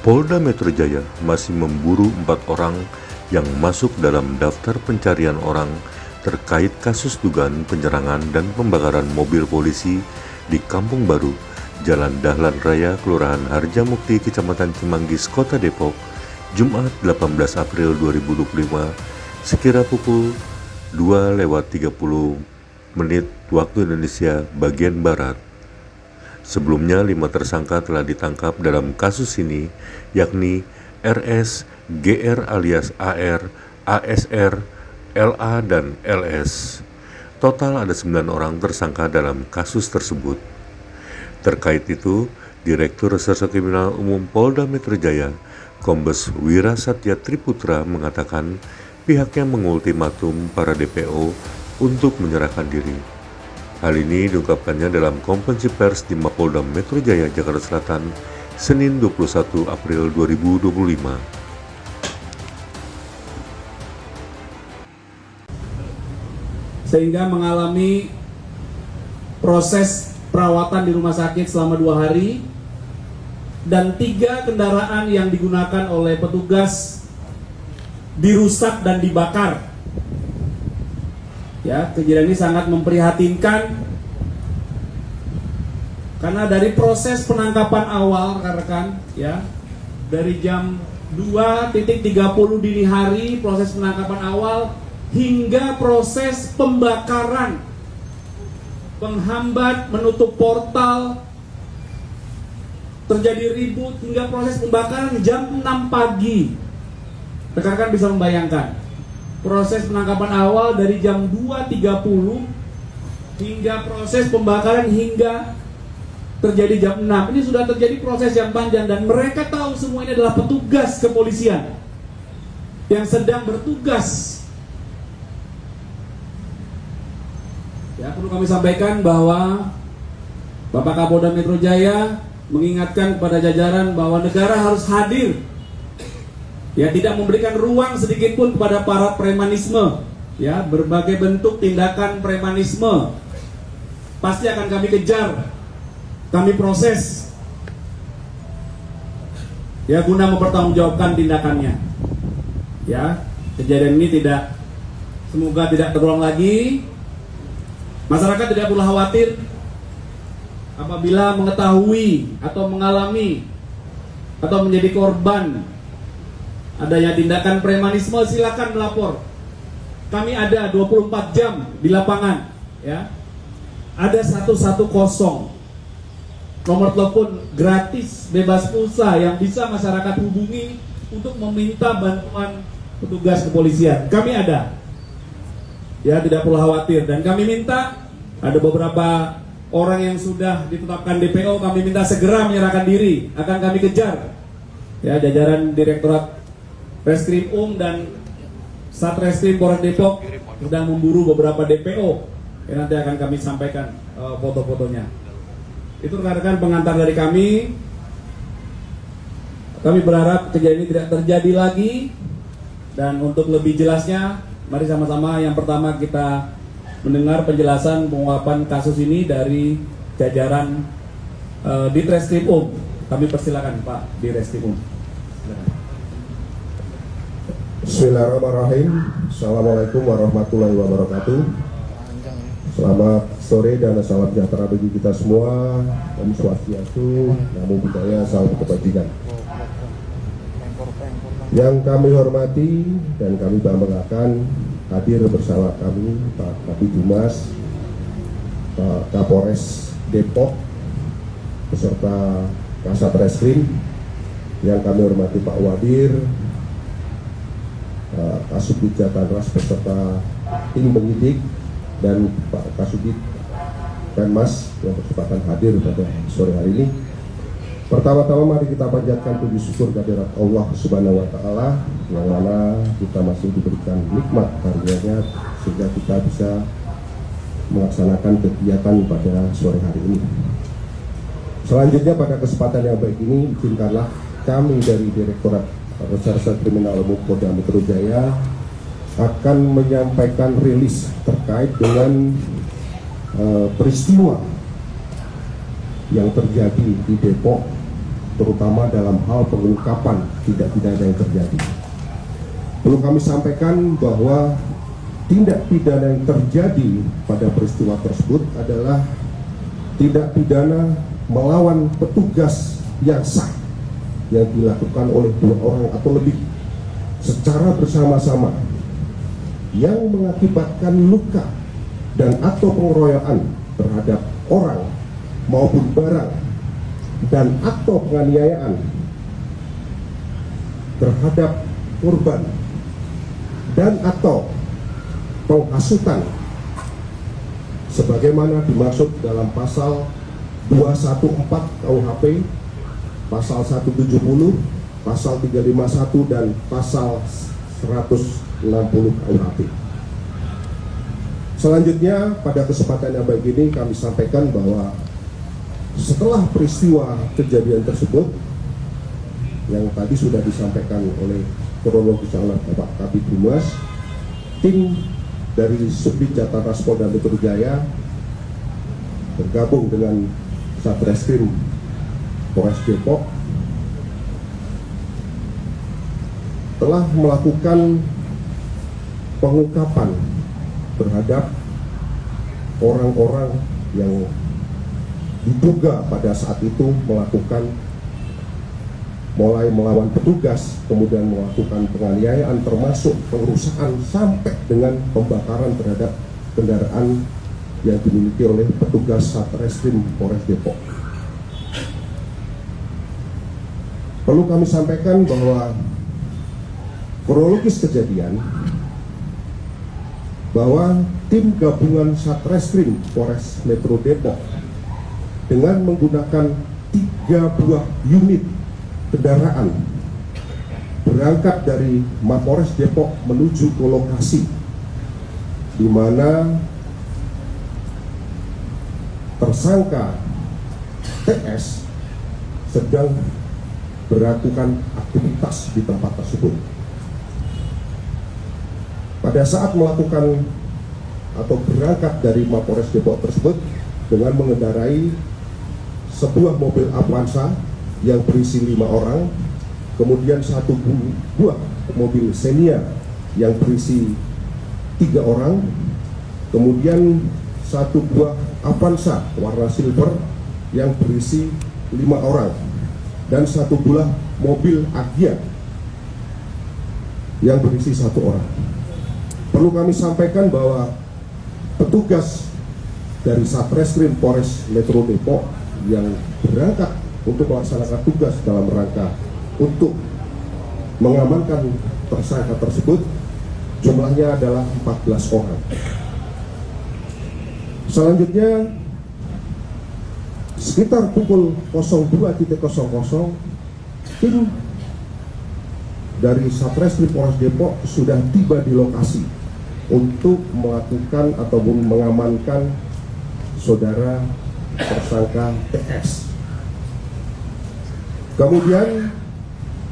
Polda Metro Jaya masih memburu 4 orang yang masuk dalam daftar pencarian orang terkait kasus dugaan penyerangan dan pembakaran mobil polisi di Kampung Baru, Jalan Dahlan Raya, Kelurahan Harjamukti, Kecamatan Cimanggis, Kota Depok, Jumat 18 April 2025, sekira pukul 2:30 waktu Indonesia bagian Barat. Sebelumnya 5 tersangka telah ditangkap dalam kasus ini, yakni RS, GR alias AR, ASR, LA, dan LS. Total ada 9 orang tersangka dalam kasus tersebut. Terkait itu, Direktur Reserse Kriminal Umum Polda Metro Jaya, Kombes Wira Satya Triputra mengatakan pihaknya mengultimatum para DPO untuk menyerahkan diri. Hal ini diungkapkannya dalam konferensi pers di Mapolda Metro Jaya, Jakarta Selatan, Senin 21 April 2025. Sehingga mengalami proses perawatan di rumah sakit selama 2 hari, dan 3 kendaraan yang digunakan oleh petugas dirusak dan dibakar. Ya, kejadian ini sangat memprihatinkan karena dari proses penangkapan awal rekan-rekan, ya, dari jam 2:30 dini hari proses penangkapan awal hingga proses pembakaran, penghambat, menutup portal, terjadi ribut hingga proses pembakaran jam 6 pagi. Rekan-rekan bisa membayangkan proses penangkapan awal dari jam 2:30 hingga proses pembakaran hingga terjadi jam 6. Ini sudah terjadi proses yang panjang dan mereka tahu semua ini adalah petugas kepolisian yang sedang bertugas. Ya, perlu kami sampaikan bahwa Bapak Kapolda Metro Jaya mengingatkan kepada jajaran bahwa negara harus hadir. Ya, tidak memberikan ruang sedikit pun kepada para premanisme. Ya, berbagai bentuk tindakan premanisme pasti akan kami kejar, kami proses. Ya, guna mempertanggungjawabkan tindakannya. Ya, kejadian ini semoga tidak terulang lagi. Masyarakat tidak perlu khawatir apabila mengetahui atau mengalami atau menjadi korban adanya tindakan premanisme, silakan melapor. Kami ada 24 jam di lapangan, ya. Ada 110 nomor telepon gratis bebas pulsa yang bisa masyarakat hubungi untuk meminta bantuan petugas kepolisian. Kami ada. Ya, tidak perlu khawatir, dan kami minta ada beberapa orang yang sudah ditetapkan DPO, kami minta segera menyerahkan diri, akan kami kejar. Ya, jajaran Direktorat Reskrim dan Satreskrim Polres Depok sedang memburu beberapa DPO yang nanti akan kami sampaikan foto-fotonya. Itu rekan-rekan pengantar dari kami. Kami berharap kejadian ini tidak terjadi lagi, dan untuk lebih jelasnya mari sama-sama yang pertama kita mendengar penjelasan pengungkapan kasus ini dari jajaran Ditreskrim Kami persilakan Pak Ditreskrim. Bismillahirrahmanirrahim. Assalamualaikum warahmatullahi wabarakatuh. Selamat sore dan salam sejahtera bagi kita semua. Om Swastiastu, Namo Buddhaya, salam kebajikan. Yang kami hormati dan kami banggakan, hadir bersama kami Pak Kabid Humas, Pak Kapolres Depok, beserta Kasat Reskrim. Yang kami hormati Pak Wadir, Kasubdit Jatanras beserta tim penyidik, dan Pak Kasubdit dan Mas yang berkesempatan hadir pada sore hari ini. Pertama-tama mari kita panjatkan puji syukur kehadirat Allah Subhanahu wa Ta'ala, yang mana kita masih diberikan nikmat karunia-Nya sehingga kita bisa melaksanakan kegiatan pada sore hari ini. Selanjutnya, pada kesempatan yang baik ini, izinkanlah kami dari Direktorat Reserse Kriminal Umum Polda Metro Jaya akan menyampaikan rilis terkait dengan peristiwa yang terjadi di Depok, terutama dalam hal pengungkapan tindak pidana yang terjadi. Perlu kami sampaikan bahwa tindak pidana yang terjadi pada peristiwa tersebut adalah tindak pidana melawan petugas yang sah yang dilakukan oleh 2 orang atau lebih secara bersama-sama yang mengakibatkan luka dan atau pengeroyokan terhadap orang maupun barang dan atau penganiayaan terhadap korban dan atau penghasutan sebagaimana dimaksud dalam pasal 214 KUHP, pasal 170, pasal 351 dan pasal 160 KUHP. Selanjutnya pada kesempatan yang baik ini kami sampaikan bahwa setelah peristiwa kejadian tersebut yang tadi sudah disampaikan oleh kronologis oleh Bapak Kabid Humas, tim dari Subdit Jatan Ras Polda Metro Jaya bergabung dengan Satreskrim Polres Depok telah melakukan pengungkapan terhadap orang-orang yang diduga pada saat itu mulai melawan petugas, kemudian melakukan penganiayaan termasuk pengerusakan sampai dengan pembakaran terhadap kendaraan yang dimiliki oleh petugas Satreskrim Polres Depok. Perlu kami sampaikan bahwa kronologis kejadian bahwa tim gabungan Satreskrim Polres Metro Depok dengan menggunakan 3 buah unit kendaraan berangkat dari Mapolres Depok menuju ke lokasi di mana tersangka TS sedang melakukan aktivitas di tempat tersebut. Pada saat melakukan atau berangkat dari Mapolres Depok tersebut dengan mengendarai sebuah mobil Avanza yang berisi 5 orang, kemudian 1 buah mobil Xenia yang berisi 3 orang, kemudian 1 buah Avanza warna silver yang berisi 5 orang, dan 1 buah mobil Agya yang berisi 1 orang. Perlu kami sampaikan bahwa petugas dari Satreskrim Polres Metro Depok yang berangkat untuk melaksanakan tugas dalam rangka untuk mengamankan tersangka tersebut jumlahnya adalah 14 orang. Selanjutnya sekitar pukul 02.00 tim dari Satreskrim Polres Depok sudah tiba di lokasi untuk melakukan ataupun mengamankan saudara tersangka TS. Kemudian